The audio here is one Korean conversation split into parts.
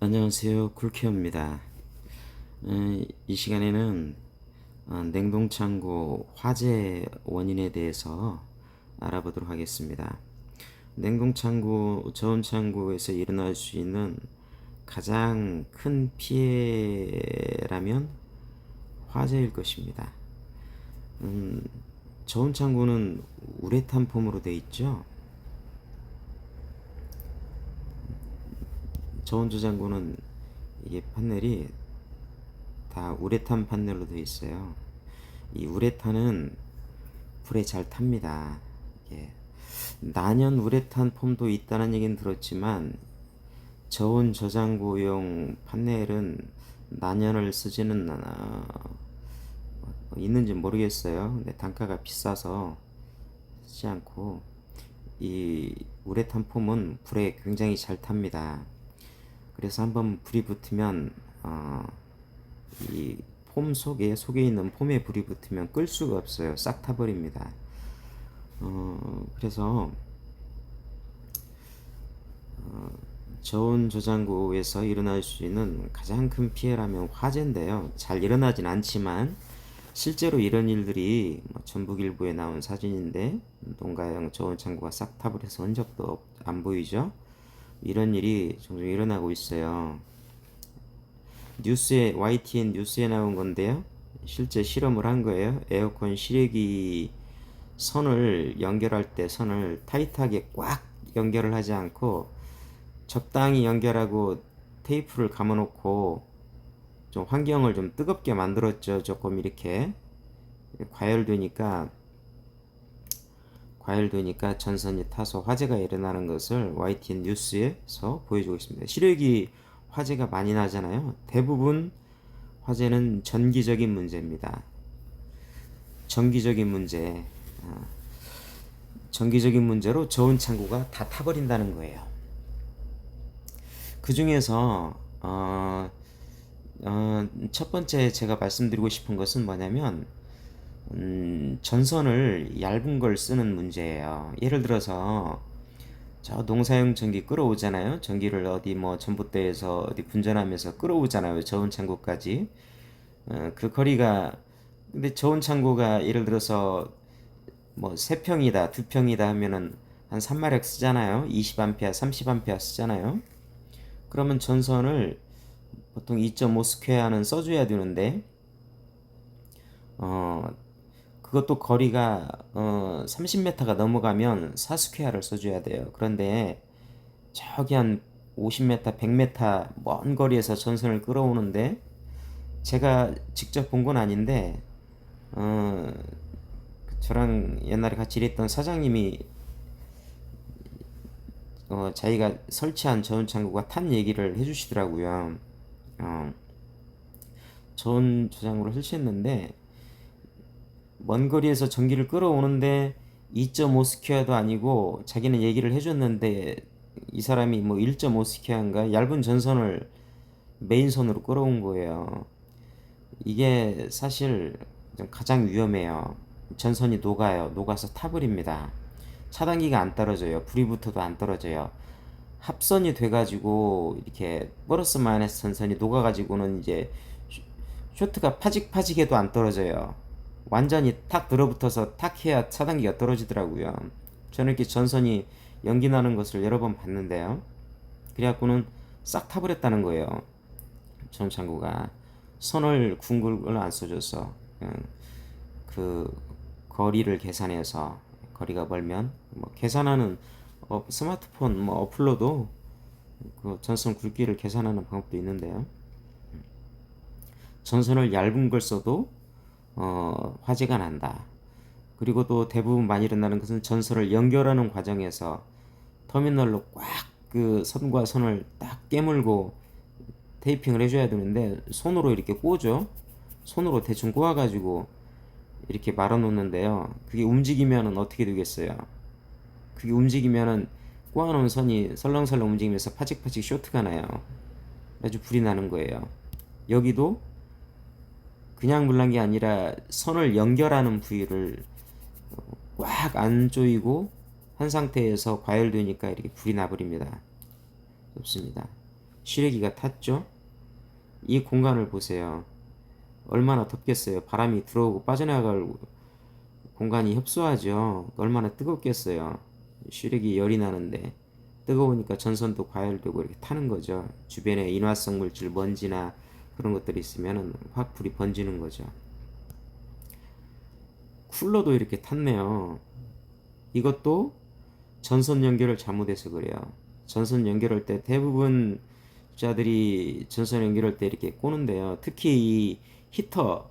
안녕하세요. 쿨케어입니다. 이 시간에는 냉동창고 화재 원인에 대해서 알아보도록 하겠습니다. 냉동창고, 저온창고에서 일어날 수 있는 가장 큰 피해라면 화재일 것입니다. 저온창고는 우레탄 폼으로 되어 있죠. 저온저장고는 이게 판넬이 다 우레탄 판넬로 되어 있어요. 이 우레탄은 불에 잘 탑니다. 예. 난연 우레탄 폼도 있다는 얘기는 들었지만 저온 저장고용 판넬은 난연을 쓰지는 있는지 모르겠어요. 근데 단가가 비싸서 쓰지 않고 이 우레탄 폼은 불에 굉장히 잘 탑니다. 그래서 한번 불이 붙으면 이 폼 속에 있는 폼에 불이 붙으면 끌 수가 없어요. 싹 타버립니다. 그래서 저온 저장고에서 일어날 수 있는 가장 큰 피해라면 화재인데요. 잘 일어나진 않지만 실제로 이런 일들이 전북일보에 나온 사진인데 농가형 저온 창고가 싹 타버려서 흔적도 안 보이죠. 이런 일이 종종 일어나고 있어요. 뉴스에 YTN 뉴스에 나온 건데요. 실제 실험을 한 거예요. 에어컨 실외기 선을 연결할 때 선을 타이트하게 꽉 연결을 하지 않고 적당히 연결하고 테이프를 감아놓고 좀 환경을 좀 뜨겁게 만들었죠. 조금 이렇게 과열되니까 전선이 타서 화재가 일어나는 것을 YTN 뉴스에서 보여주고 있습니다. 실외기 화재가 많이 나잖아요. 대부분 화재는 전기적인 문제입니다. 전기적인 문제로 저온 창고가 다 타버린다는 거예요. 그 중에서 첫 번째 제가 말씀드리고 싶은 것은 뭐냐면 전선을 얇은 걸 쓰는 문제예요. 예를 들어서 저 농사용 전기 끌어오잖아요. 전기를 어디 전봇대에서 어디 분전하면서 끌어오잖아요. 저온 창고까지. 그 거리가 근데 저온 창고가 예를 들어서 3평이다, 2평이다 하면은 한 3마력 쓰잖아요. 20A, 30A 쓰잖아요. 그러면 전선을 보통 2.5 스퀘어는 써줘야 되는데 그것도 거리가 30m가 넘어가면 4 스퀘어를 써줘야 돼요. 그런데 저기 한 50m, 100m 먼 거리에서 전선을 끌어오는데 제가 직접 본 건 아닌데 저랑 옛날에 같이 일했던 사장님이 자기가 설치한 저온 창고가 탄 얘기를 해주시더라고요. 저온 저장고를 설치했는데 먼 거리에서 전기를 끌어오는데 2.5 스퀘어도 아니고 자기는 얘기를 해줬는데 이 사람이 1.5 스퀘어인가 얇은 전선을 메인선으로 끌어온 거예요. 이게 사실 가장 위험해요. 전선이 녹아서 타버립니다. 차단기가 안 떨어져요. 불이 붙어도 안 떨어져요. 합선이 돼가지고 이렇게 플러스 마이너스 전선이 녹아가지고는 이제 쇼트가 파직파직해도 안 떨어져요. 완전히 탁 들어붙어서 탁 해야 차단기가 떨어지더라고요. 저는 이렇게 전선이 연기 나는 것을 여러 번 봤는데요. 그래갖고는 싹 타버렸다는 거예요. 전창고가 선을 궁극을 안 써줘서 그 거리를 계산해서 거리가 멀면 계산하는 스마트폰 어플로도 그 전선 굵기를 계산하는 방법도 있는데요. 전선을 얇은 걸 써도 화재가 난다. 그리고 또 대부분 많이 일어나는 것은 전선을 연결하는 과정에서 터미널로 꽉 그 선과 선을 딱 깨물고 테이핑을 해줘야 되는데 손으로 이렇게 꽂죠. 손으로 대충 꼬아가지고 이렇게 말아 놓는데요. 그게 움직이면은 어떻게 되겠어요? 그게 움직이면은 꼬아놓은 선이 설렁설렁 움직이면서 파직파직 쇼트가 나요. 아주 불이 나는 거예요. 여기도 그냥 물난 게 아니라 선을 연결하는 부위를 꽉 안 조이고 한 상태에서 과열되니까 이렇게 불이 나버립니다. 좋습니다. 시래기가 탔죠. 이 공간을 보세요. 얼마나 덥겠어요. 바람이 들어오고 빠져나갈 공간이 협소하죠. 얼마나 뜨겁겠어요. 시래기 열이 나는데 뜨거우니까 전선도 과열되고 이렇게 타는 거죠. 주변에 인화성 물질, 먼지나 그런 것들이 있으면 확 불이 번지는 거죠. 쿨러도 이렇게 탔네요. 이것도 전선 연결을 잘못해서 그래요. 전선 연결할 때 대부분 자들이 전선 연결할 때 이렇게 꼬는데요. 특히 이 히터,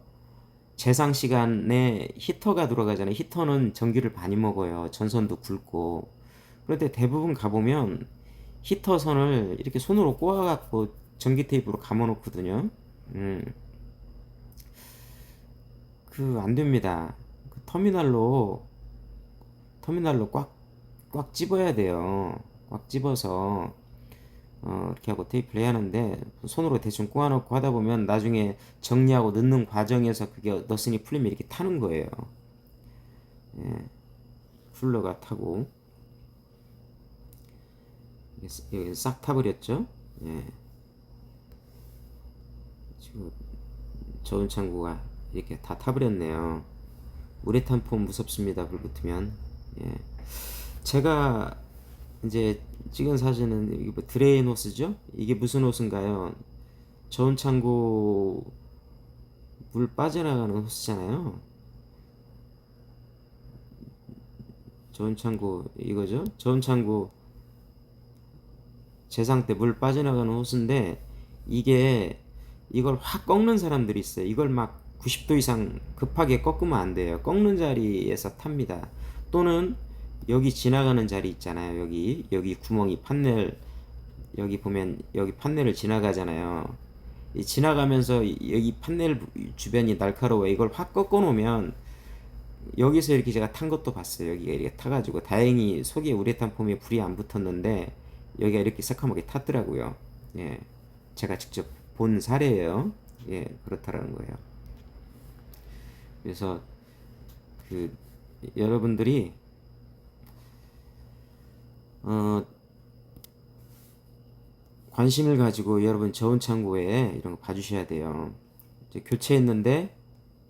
제상 시간에 히터가 들어가잖아요. 히터는 전기를 많이 먹어요. 전선도 굵고. 그런데 대부분 가보면 히터 선을 이렇게 손으로 꼬아갖고 전기 테이프로 감아놓거든요. 음, 안 됩니다. 그 터미널로 꽉 집어야 돼요. 꽉 집어서 이렇게 하고 테이프를 해야 하는데 손으로 대충 꼬아놓고 하다 보면 나중에 정리하고 넣는 과정에서 그게 너스니 풀리면 이렇게 타는 거예요. 예, 쿨러가 타고 여기 싹 타버렸죠. 예, 지금 저온 창고가 이렇게 다 타버렸네요. 우레탄 폼 무섭습니다. 불 붙으면. 예. 제가 이제 찍은 사진은 이게 뭐 드레인 호스죠? 이게 무슨 호스인가요? 저온 창고 물 빠져나가는 호스잖아요. 저온 창고 이거죠? 저온 창고 재상 때 물 빠져나가는 호스인데 이게 이걸 확 꺾는 사람들이 있어요. 이걸 막 90도 이상 급하게 꺾으면 안 돼요. 꺾는 자리에서 탑니다. 또는 여기 지나가는 자리 있잖아요. 여기 구멍이 판넬 여기 보면 여기 판넬을 지나가잖아요. 이 지나가면서 여기 판넬 주변이 날카로워. 이걸 확 꺾어 놓으면 여기서 이렇게 제가 탄 것도 봤어요. 여기가 이렇게 타가지고 다행히 속에 우레탄 폼에 불이 안 붙었는데 여기가 이렇게 새카맣게 탔더라고요. 예, 제가 직접 본 사례예요. 예, 그렇다라는 거예요. 그래서 그 여러분들이 어, 관심을 가지고 여러분 저온 창고에 이런 거 봐주셔야 돼요. 이제 교체했는데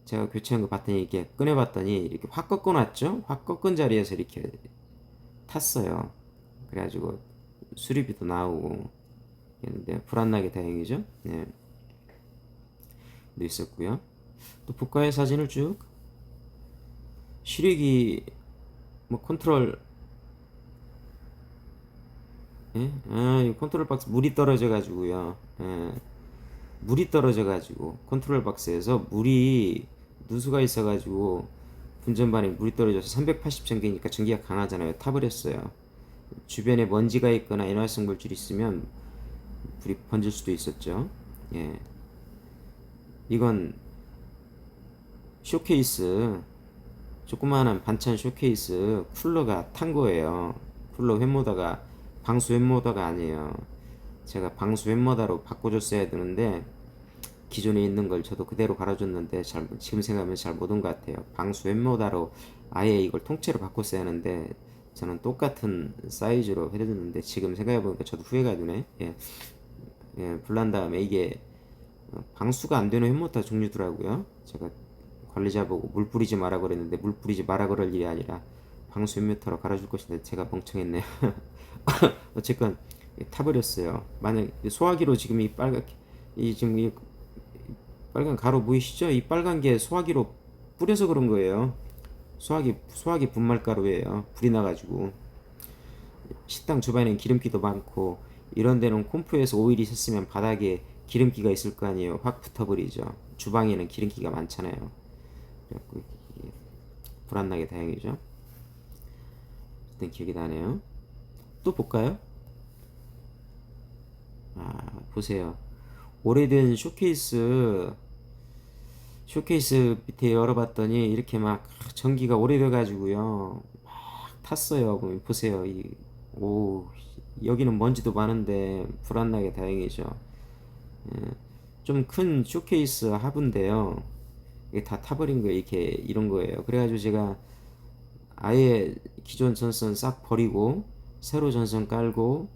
제가 교체한 거 봤더니 이렇게 꺼내봤더니 이렇게 확 꺾어놨죠? 확 꺾은 자리에서 이렇게 탔어요. 그래가지고 수리비도 나오고 했는데 불안나게 다행이죠. 네, 도 있었고요. 또 복가의 사진을 쭉 시리기 뭐 컨트롤 예? 이 컨트롤 박스 물이 떨어져 가지고요. 예, 물이 떨어져 가지고 컨트롤 박스에서 물이 누수가 있어 가지고 분전반에 물이 떨어져서 380 전기니까 전기가 강하잖아요. 타버렸어요. 주변에 먼지가 있거나 인화성 물질이 있으면 불이 번질 수도 있었죠. 예. 이건 쇼케이스, 조그마한 반찬 쇼케이스 쿨러가 탄 거예요. 쿨러 웹모다가 방수 웹모다가 아니에요. 제가 방수 웹모다로 바꿔줬어야 되는데 기존에 있는 걸 저도 그대로 갈아줬는데 지금 생각하면 잘 못 온 것 같아요. 방수 웹모다로 아예 이걸 통째로 바꿨어야 하는데 저는 똑같은 사이즈로 해줬는데 지금 생각해보니까 저도 후회가 되네. 예, 예, 불난 다음에 이게 방수가 안 되는 햇모터 종류더라고요. 제가 관리자 보고 물 뿌리지 마라 그랬는데 물 뿌리지 마라 그럴 일이 아니라 방수 햇모터로 갈아줄 것인데 제가 멍청했네요. 어쨌건 타버렸어요. 만약 소화기로 지금 이 빨간 이 빨간 가루 보이시죠? 이 빨간 게 소화기로 뿌려서 그런 거예요. 소화기 분말가루예요. 불이 나가지고 식당 주방에는 기름기도 많고 이런 데는 콤프에서 오일이 샜으면 바닥에 기름기가 있을 거 아니에요. 확 붙어버리죠. 주방에는 기름기가 많잖아요. 그래갖고 불안나게 다행이죠. 그때 기억이 나네요. 또 볼까요? 보세요. 오래된 쇼케이스 밑에 열어봤더니 이렇게 막 전기가 오래돼 가지고요 막 탔어요. 보세요. 여기는 먼지도 많은데 불안나게 다행이죠. 좀 큰 쇼케이스 하부인데요. 이게 다 타버린 거예요. 이렇게 이런 거예요. 그래가지고 제가 아예 기존 전선 싹 버리고 새로 전선 깔고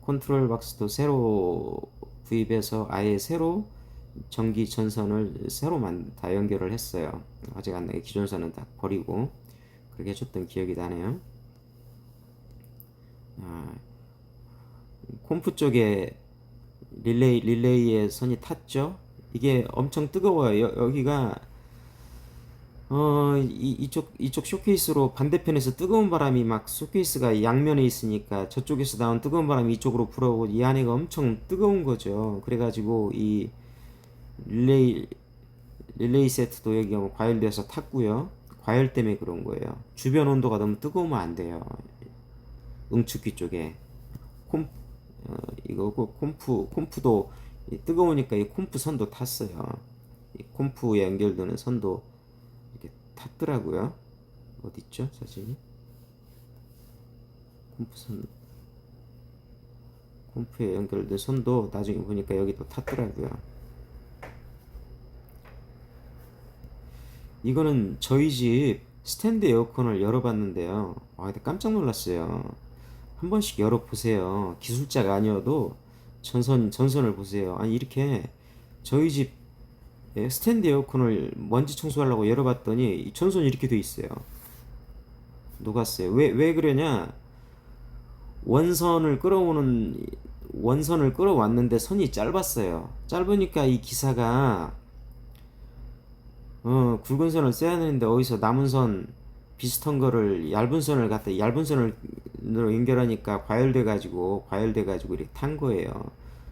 컨트롤 박스도 새로 구입해서 아예 새로 전기 전선을 새로만 다 연결을 했어요. 화재가 안 나게 기존 선은 다 버리고 그렇게 해줬던 기억이 나네요. 아, 콤프 쪽에 릴레이에 선이 탔죠. 이게 엄청 뜨거워요. 여기가 이쪽 쇼케이스로 반대편에서 뜨거운 바람이 막 쇼케이스가 양면에 있으니까 저쪽에서 나온 뜨거운 바람이 이쪽으로 불어오고 이 안에가 엄청 뜨거운 거죠. 그래가지고 이 릴레이 릴레이 세트도 여기 과열돼서 탔고요. 과열 때문에 그런 거예요. 주변 온도가 너무 뜨거우면 안 돼요. 응축기 쪽에 콤 이거고 콤프도 뜨거우니까 이 콤프 선도 탔어요. 이 콤프에 연결되는 선도 이렇게 탔더라고요. 어디 있죠 사진이? 콤프 선 콤프에 연결된 선도 나중에 보니까 여기도 탔더라고요. 이거는 저희 집 스탠드 에어컨을 열어봤는데요. 근데 깜짝 놀랐어요. 한 번씩 열어보세요. 기술자가 아니어도 전선을 보세요. 아니, 이렇게 저희 집 스탠드 에어컨을 먼지 청소하려고 열어봤더니 이 전선이 이렇게 돼 있어요. 녹았어요. 왜 그러냐? 원선을 끌어왔는데 선이 짧았어요. 짧으니까 이 기사가 굵은 선을 써야 되는데 어디서 남은 선 비슷한 거를 얇은 선을 갖다 얇은 선으로 연결하니까 과열돼 가지고 이렇게 탄 거예요.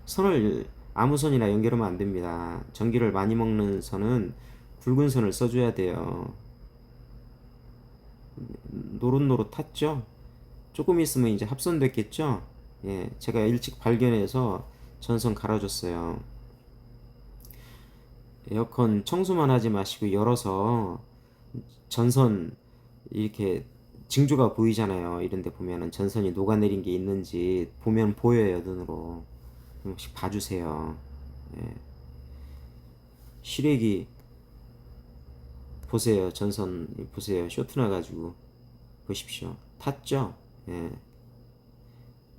선을 아무 선이나 연결하면 안 됩니다. 전기를 많이 먹는 선은 굵은 선을 써줘야 돼요. 노릇노릇 탔죠? 조금 있으면 이제 합선됐겠죠? 예, 제가 일찍 발견해서 전선 갈아줬어요. 에어컨 청소만 하지 마시고 열어서 전선 이렇게 징조가 보이잖아요. 이런 데 보면은 전선이 녹아내린 게 있는지 보면 보여요, 눈으로. 혹시 봐주세요. 예. 시래기 보세요. 전선 보세요. 쇼트 나가지고 보십시오. 탔죠? 예.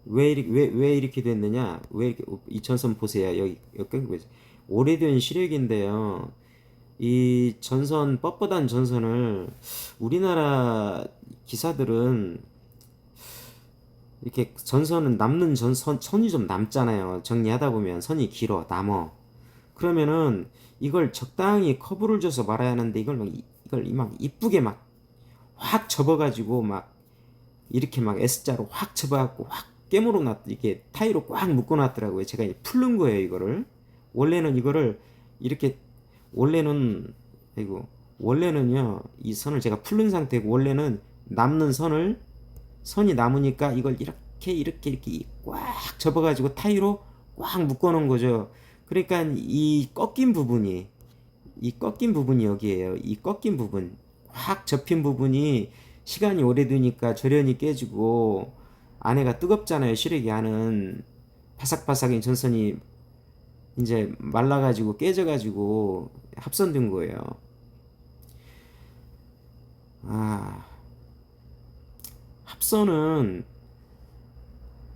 왜 이렇게 됐느냐? 왜 이렇게, 이 전선 보세요. 여기 오래된 시력인데요. 이 전선, 뻣뻣한 전선을 우리나라 기사들은 이렇게 전선은 남는 선이 좀 남잖아요. 정리하다 보면 선이 길어, 남어. 그러면은 이걸 적당히 커브를 줘서 말아야 하는데 이걸 막 이쁘게 막 확 접어가지고 막 이렇게 막 S자로 확 접어갖고 확 깨물어 놨, 이게 타이로 꽉 묶어 놨더라고요. 제가 이제 풀는 거예요, 이거를. 원래는 이거를 이렇게, 원래는, 아이고, 원래는요, 이 선을 제가 풀는 상태고, 원래는 남는 선이 남으니까 이걸 이렇게 꽉 접어가지고 타이로 꽉 묶어 놓은 거죠. 그러니까 이 꺾인 부분이 여기에요. 이 꺾인 부분. 확 접힌 부분이 시간이 오래되니까 절연이 깨지고 안에가 뜨겁잖아요. 시래기 안은 바삭바삭인 전선이 이제 말라가지고 깨져가지고 합선된 거예요. 아, 합선은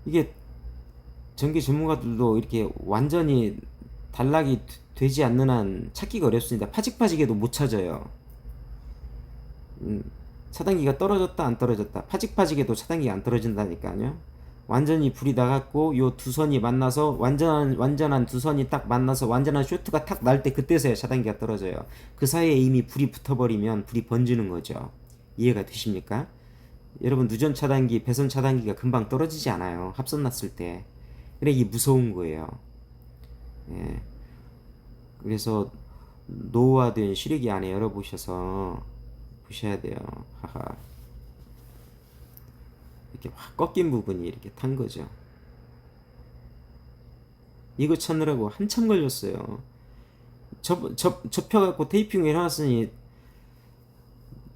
이게 전기 전문가들도 이렇게 완전히 단락이 되지 않는 한 찾기가 어렵습니다. 파직파직해도 못 찾아요. 차단기가 떨어졌다 안 떨어졌다, 파직파직해도 차단기가 안 떨어진다니까요. 완전히 불이 나갔고 요 두 선이 만나서 완전한 두 선이 딱 만나서 완전한 쇼트가 탁 날 때 그때서야 차단기가 떨어져요. 그 사이에 이미 불이 붙어버리면 불이 번지는 거죠. 이해가 되십니까? 여러분, 누전 차단기, 배선 차단기가 금방 떨어지지 않아요. 합선 났을 때. 그래, 이게 무서운 거예요. 예. 그래서 노후화된 시래기 안에 열어보셔서 보셔야 돼요. 하하. 이렇게 확 꺾인 부분이 이렇게 탄 거죠. 이거 찾느라고 한참 걸렸어요. 접혀갖고 테이핑을 해놨으니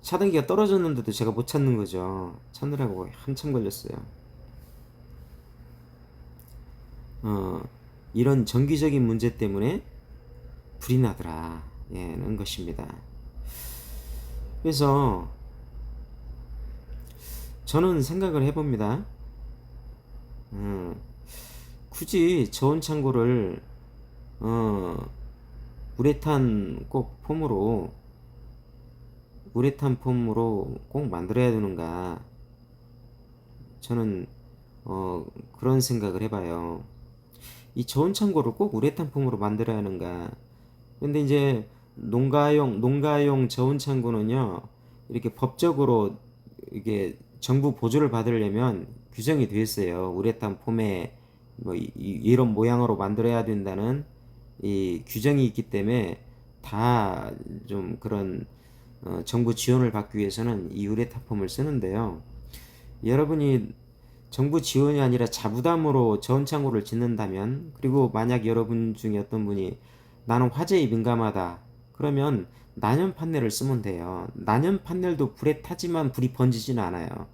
차단기가 떨어졌는데도 제가 못 찾는 거죠. 찾느라고 한참 걸렸어요. 이런 정기적인 문제 때문에 불이 나더라. 예, 는 것입니다. 그래서 저는 생각을 해봅니다. 굳이 저온 창고를 어, 우레탄 꼭 폼으로 우레탄 폼으로 꼭 만들어야 되는가? 저는 그런 생각을 해봐요. 이 저온 창고를 꼭 우레탄 폼으로 만들어야 하는가? 근데 이제 농가용 저온 창고는요, 이렇게 법적으로 이게 정부 보조를 받으려면 규정이 되어 있어요. 우레탄 폼에 뭐 이런 모양으로 만들어야 된다는 이 규정이 있기 때문에 다 좀 그런 정부 지원을 받기 위해서는 이 우레탄 폼을 쓰는데요. 여러분이 정부 지원이 아니라 자부담으로 저온 창고를 짓는다면, 그리고 만약 여러분 중에 어떤 분이 나는 화재에 민감하다 그러면 난연 판넬을 쓰면 돼요. 난연 판넬도 불에 타지만 불이 번지지는 않아요.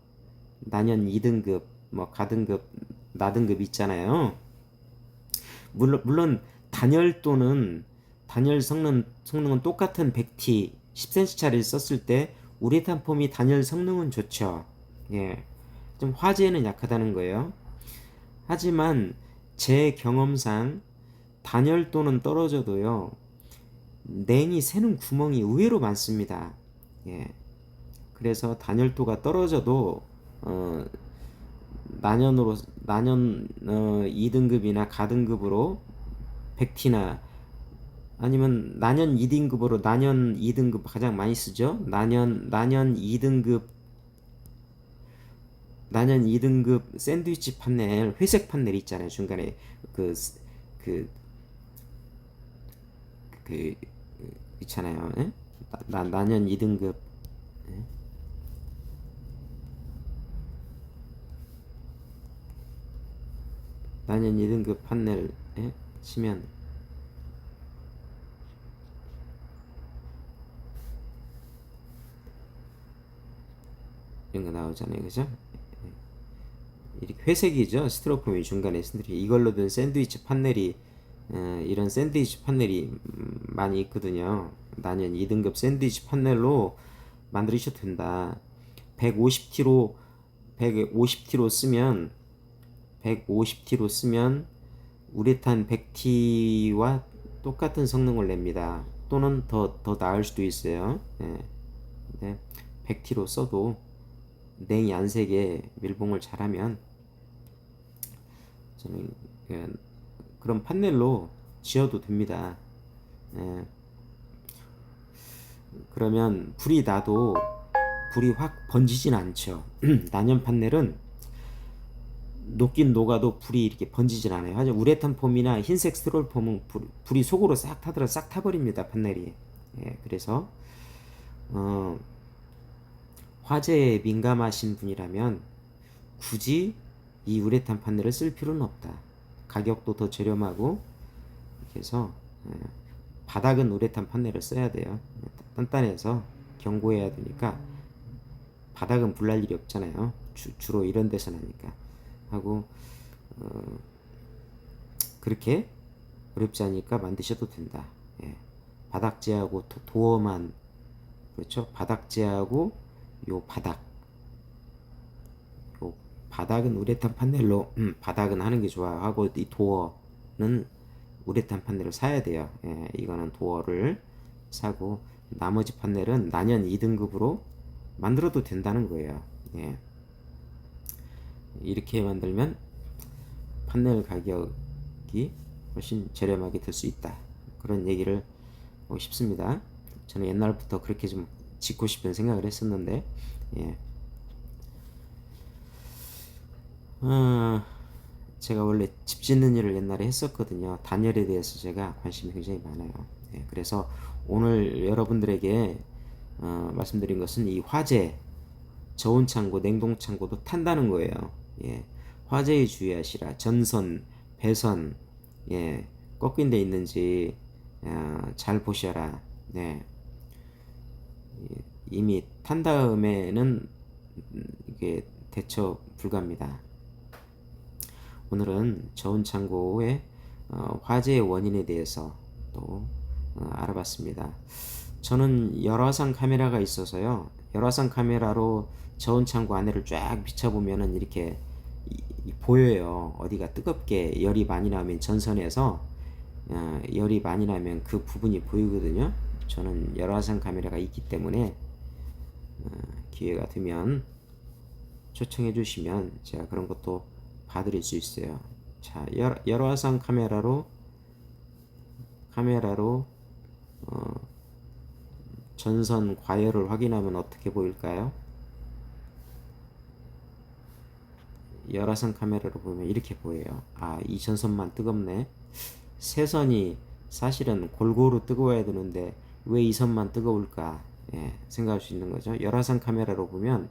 난연 2등급 뭐 가등급 나등급 있잖아요. 물론 단열 성능은 똑같은 100T 10cm짜리를 썼을 때 우레탄 폼이 단열 성능은 좋죠. 예. 좀 화재에는 약하다는 거예요. 하지만 제 경험상 단열도는 떨어져도요, 냉이 새는 구멍이 의외로 많습니다. 예. 그래서 단열도가 떨어져도 난연 2등급이나 가등급으로 100T나 아니면 난연 2등급으로 난연 2등급 가장 많이 쓰죠. 난연 2등급 샌드위치 판넬, 회색 판넬 있잖아요. 중간에 그, 그, 그, 있잖아요. 예? 난연 2등급. 예? 난연 2등급 판넬, 예? 치면, 이런 거 나오잖아요. 그죠? 이렇게 회색이죠. 스티로폼이 중간에 이걸로 된 샌드위치 판넬이 이런 샌드위치 판넬이 많이 있거든요. 난연 2등급 샌드위치 판넬로 만드셔도 된다. 150T로 150T로 쓰면 150T로 쓰면 우레탄 100T와 똑같은 성능을 냅니다. 또는 더 나을 수도 있어요. 네. 네. 100T로 써도 냉이 안 새게 밀봉을 잘하면 저는 그런 판넬로 지어도 됩니다. 예. 그러면 불이 나도 불이 확 번지진 않죠. 난연 판넬은 녹긴 녹아도 불이 이렇게 번지진 않아요. 하지만 우레탄 폼이나 흰색 스티로폼은 불이 속으로 싹 타더라 싹 타버립니다. 판넬이. 예. 그래서 화재에 민감하신 분이라면 굳이 이 우레탄 판넬을 쓸 필요는 없다. 가격도 더 저렴하고, 그래서 바닥은 우레탄 판넬을 써야 돼요. 단단해서 견고해야 되니까. 바닥은 불날 일이 없잖아요. 주로 이런 데서 나니까. 하고 그렇게 어렵지 않으니까 만드셔도 된다. 예. 바닥재하고 도어만, 그렇죠? 바닥재하고 요 바닥은 우레탄 판넬로 바닥은 하는 게 좋아 하고, 이 도어는 우레탄 판넬을 사야 돼요. 예, 이거는 도어를 사고 나머지 판넬은 난연 2등급으로 만들어도 된다는 거예요. 예. 이렇게 만들면 판넬 가격이 훨씬 저렴하게 될 수 있다. 그런 얘기를 하고 싶습니다. 저는 옛날부터 그렇게 좀 짓고 싶은 생각을 했었는데, 예. 제가 원래 집 짓는 일을 옛날에 했었거든요. 단열에 대해서 제가 관심이 굉장히 많아요. 예, 그래서 오늘 여러분들에게 말씀드린 것은 이 화재, 저온 창고, 냉동 창고도 탄다는 거예요. 예, 화재에 주의하시라. 전선, 배선, 예, 꺾인 데 있는지 잘 보셔라. 네. 이미 탄 다음에는 이게 대처 불가입니다. 오늘은 저온 창고의 화재의 원인에 대해서 또 알아봤습니다. 저는 열화상 카메라가 있어서요. 열화상 카메라로 저온 창고 안에를 쫙 비춰보면은 이렇게 보여요. 어디가 뜨겁게 열이 많이 나면 전선에서 열이 많이 나면 그 부분이 보이거든요. 저는 열화상 카메라가 있기 때문에 기회가 되면 초청해 주시면 제가 그런 것도 봐드릴 수 있어요. 자, 열화상 카메라로 전선 과열을 확인하면 어떻게 보일까요? 열화상 카메라로 보면 이렇게 보여요. 아, 이 전선만 뜨겁네. 세 선이 사실은 골고루 뜨거워야 되는데 왜 이 선만 뜨거울까? 예, 생각할 수 있는 거죠. 열화상 카메라로 보면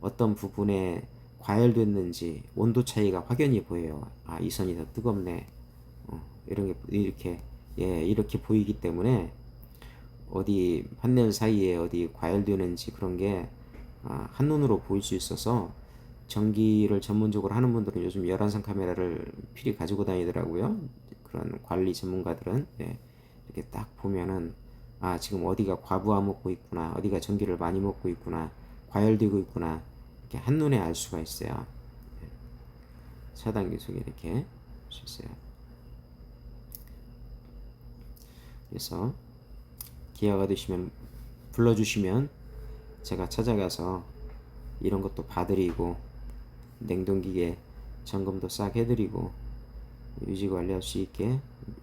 어떤 부분에 과열됐는지 온도 차이가 확연히 보여요. 아, 이 선이 더 뜨겁네. 이런 게 이렇게, 예, 이렇게 보이기 때문에 어디 판넬 사이에 어디 과열되는지 그런 게 한눈으로 보일 수 있어서 전기를 전문적으로 하는 분들은 요즘 열화상 카메라를 필히 가지고 다니더라고요. 그런 관리 전문가들은. 예, 이렇게 딱 보면은 지금 어디가 과부하 먹고 있구나, 어디가 전기를 많이 먹고 있구나, 과열되고 있구나, 이렇게 한눈에 알 수가 있어요. 차단 계속 이렇게 할 수 있어요. 그래서 기회가 되시면 불러주시면 제가 찾아가서 이런 것도 봐드리고 냉동기계 점검도 싹 해드리고 유지 관리할 수 있게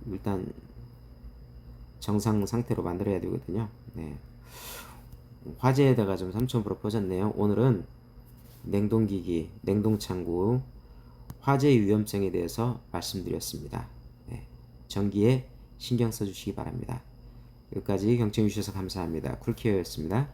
일단 정상 상태로 만들어야 되거든요. 네. 화재에다가 좀 3,000% 퍼졌네요. 오늘은 냉동기기, 냉동창고 화재 위험성에 대해서 말씀드렸습니다. 네. 전기에 신경 써주시기 바랍니다. 여기까지 경청해 주셔서 감사합니다. 쿨케어였습니다.